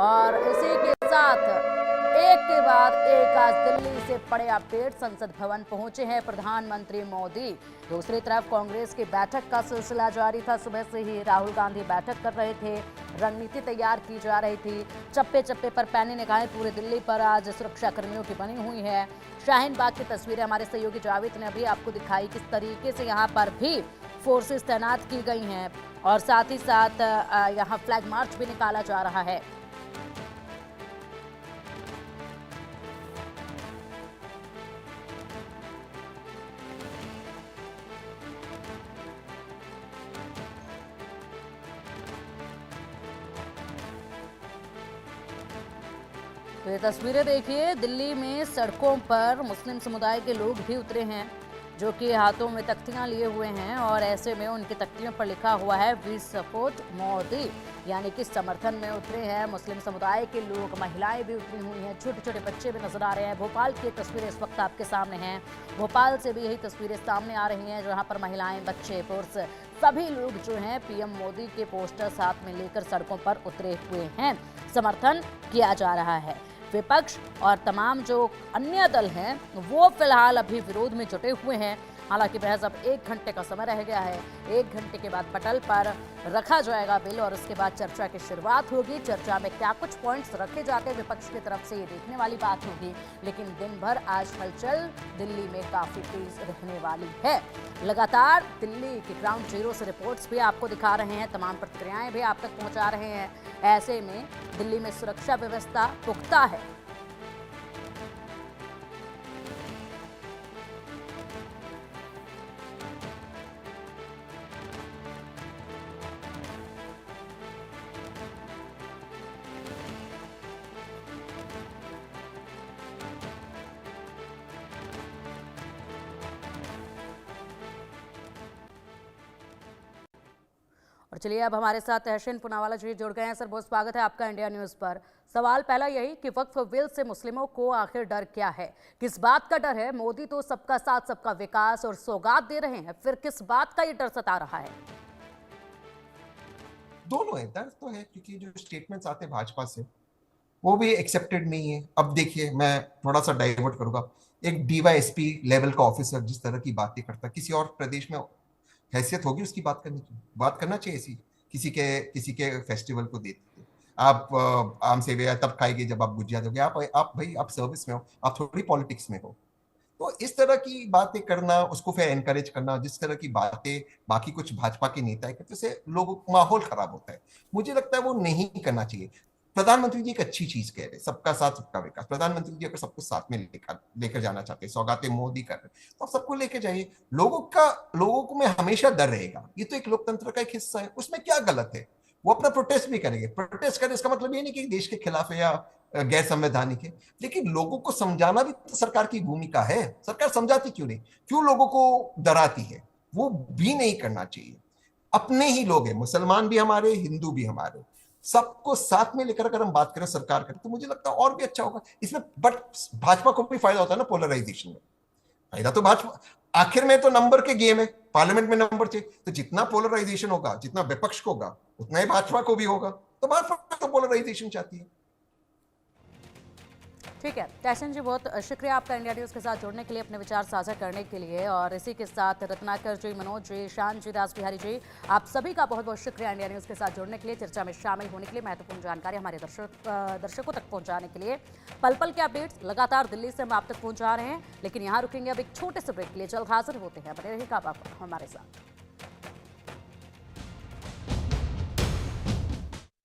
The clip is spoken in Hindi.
और इसी के साथ एक के बाद एक आज दिल्ली से बड़े अपडेट संसद भवन पहुंचे हैं प्रधानमंत्री मोदी। दूसरी तरफ कांग्रेस की बैठक का सिलसिला जारी था। सुबह से ही राहुल गांधी बैठक कर रहे थे, रणनीति तैयार की जा रही थी। चप्पे चप्पे पर पैनी निगाहें पूरे दिल्ली पर आज सुरक्षा कर्मियों की बनी हुई है। शाहीन बाग की तस्वीरें हमारे सहयोगी जावेद ने अभी आपको दिखाई, किस तरीके से यहाँ पर भी फोर्सेस तैनात की गई हैं और साथ ही साथ यहाँ फ्लैग मार्च भी निकाला जा रहा है। तो ये तस्वीरें देखिए, दिल्ली में सड़कों पर मुस्लिम समुदाय के लोग भी उतरे हैं, जो कि हाथों में तख्तियां लिए हुए हैं और ऐसे में उनकी तख्तियों पर लिखा हुआ है वी सपोर्ट मोदी, यानी कि समर्थन में उतरे हैं मुस्लिम समुदाय के लोग। महिलाएं भी उतरी हुई हैं, छोटे छोटे बच्चे भी नजर आ रहे हैं। भोपाल की तस्वीरें इस वक्त आपके सामने हैं। भोपाल से भी यही तस्वीरें सामने आ रही हैं, जहाँ पर महिलाएं, बच्चे, पुरुष सभी लोग जो हैं पीएम मोदी के पोस्टर साथ में लेकर सड़कों पर उतरे हुए हैं। समर्थन किया जा रहा है। विपक्ष और तमाम जो अन्य दल हैं वो फिलहाल अभी विरोध में जुटे हुए हैं। हालांकि बहस अब 1 घंटे का समय रह गया है। 1 घंटे के बाद पटल पर रखा जाएगा बिल और उसके बाद चर्चा की शुरुआत होगी। चर्चा में क्या कुछ पॉइंट्स रखे जाते हैं विपक्ष की तरफ से, ये देखने वाली बात होगी। लेकिन दिन भर आज हलचल दिल्ली में काफी तेज रहने वाली है। लगातार दिल्ली की ग्राउंड जीरो से रिपोर्ट्स भी आपको दिखा रहे हैं, तमाम प्रतिक्रियाएं भी आप तक पहुंचा रहे हैं। ऐसे में दिल्ली में सुरक्षा व्यवस्था पुख्ता है। और चलिए अब हमारे साथ तहसीन पुनावाला जी जुड़ गए हैं। सर, बहुत स्वागत है आपका इंडिया न्यूज पर। सवाल पहला यही कि वक्फ बिल से मुस्लिमों को आखिर डर क्या है, किस बात का डर है? मोदी तो सबका साथ सबका विकास और सौगात दे रहे हैं, फिर किस बात का ये डर सता रहा है? दोनों है, डर तो है क्योंकि जो स्टेटमेंट्स आते हैं भाजपा से वो भी एक्सेप्टेड नहीं है। अब देखिए, मैं थोड़ा सा डाइवर्ट करूंगा। एक डीवाईएसपी लेवल का ऑफिसर जिस तरह की बातें करता है, किसी और प्रदेश में हैसियत होगी उसकी बात करने की? बात करना चाहिए ऐसी किसी के फेस्टिवल को देते आप आम सेवैया तब खाएंगे जब आप गुजिया दोगे। आप भाई आप सर्विस में हो, आप थोड़ी पॉलिटिक्स में हो। तो इस तरह की बातें करना, उसको फिर एनकरेज करना, जिस तरह की बातें बाकी कुछ भाजपा के नेता करते, उससे लोगों माहौल खराब होता है। मुझे लगता है वो नहीं करना चाहिए। प्रधानमंत्री जी एक अच्छी चीज कह रहे हैं, सबका साथ सबका विकास। प्रधानमंत्री जी अगर सबको साथ में लेकर जाना चाहते हैं, सौगातें मोदी कर रहे हैं, तो आप सबको लेकर जाइए। लोगों को में हमेशा डर रहेगा, ये तो एक लोकतंत्र का एक हिस्सा है, उसमें क्या गलत है? वो अपना प्रोटेस्ट भी करेंगे। प्रोटेस्ट करें इसका मतलब ये नहीं कि देश के खिलाफ है या गैर संवैधानिक है, लेकिन लोगों को समझाना भी तो सरकार की भूमिका है। सरकार समझाती क्यों नहीं? क्यों लोगों को डराती है? वो भी नहीं करना चाहिए। अपने ही लोग हैं, मुसलमान भी हमारे, हिंदू भी हमारे, सबको साथ में लेकर अगर हम बात करें, सरकार करें, तो मुझे लगता है और भी अच्छा होगा इसमें। बट भाजपा को भी फायदा होता है ना पोलराइजेशन में। फायदा तो भाजपा, आखिर में तो नंबर के गेम है, पार्लियामेंट में नंबर चाहिए, तो जितना पोलराइजेशन होगा, जितना विपक्ष को होगा, उतना ही भाजपा को भी होगा। तो भाजपा तो पोलराइजेशन चाहती है। ठीक है तहसीन जी, बहुत शुक्रिया आपका इंडिया न्यूज़ के साथ जुड़ने के लिए, अपने विचार साझा करने के लिए। और इसी के साथ रत्नाकर जी, मनोज जी, शान जी, दास बिहारी जी, आप सभी का बहुत बहुत शुक्रिया इंडिया न्यूज़ के साथ जुड़ने के लिए, चर्चा में शामिल होने के लिए, महत्वपूर्ण जानकारी हमारे दर्शकों तक पहुंचाने के लिए। पल पल के अपडेट्स लगातार दिल्ली से हम आप तक पहुंचा रहे हैं, लेकिन यहाँ रुकेंगे अब एक छोटे से ब्रेक के लिए। जल्द हाजिर होते हैं, बने रहिएगा आप हमारे साथ।